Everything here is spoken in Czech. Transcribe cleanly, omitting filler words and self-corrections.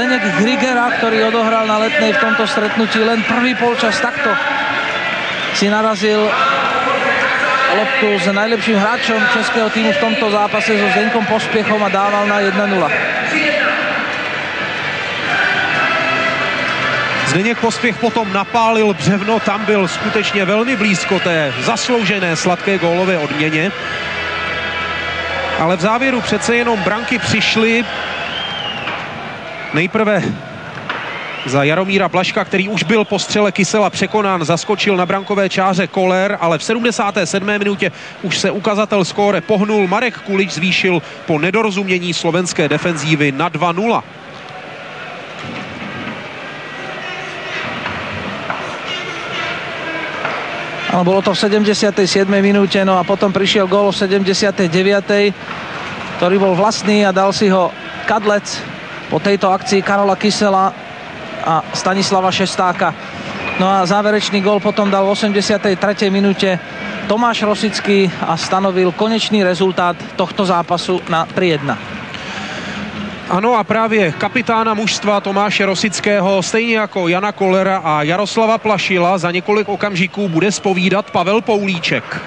Zdeněk Grigera, ktorý odohral na Letnej v tomto stretnutí len prvý polčas, takto si narazil loptu s najlepším hráčom českého týmu v tomto zápase so Zdeňkom Pospiechom a dával na 1-0. Zdeněk Pospěch potom napálil břevno, tam byl skutečně velmi blízko té zasloužené sladké gólové odměně. Ale v závěru přece jenom branky přišly. Nejprve za Jaromíra Blažka, který už byl po střele Kysela překonán, zaskočil na brankové čáře Koller, ale v 77. minutě už se ukazatel skóre pohnul. Marek Kulič zvýšil po nedorozumění slovenské defenzívy na 2-0. Áno, bolo to v 77. minúte, no a potom prišiel gól v 79. ktorý bol vlastný a dal si ho Kadlec po tejto akcii Karola Kysela a Stanislava Šestáka. No a záverečný gól potom dal v 83. minúte Tomáš Rosický a stanovil konečný rezultát tohto zápasu na 3-1. Ano, a právě kapitána mužstva Tomáše Rosického, stejně jako Jana Kollera a Jaroslava Plašila, za několik okamžiků bude zpovídat Pavel Poulíček.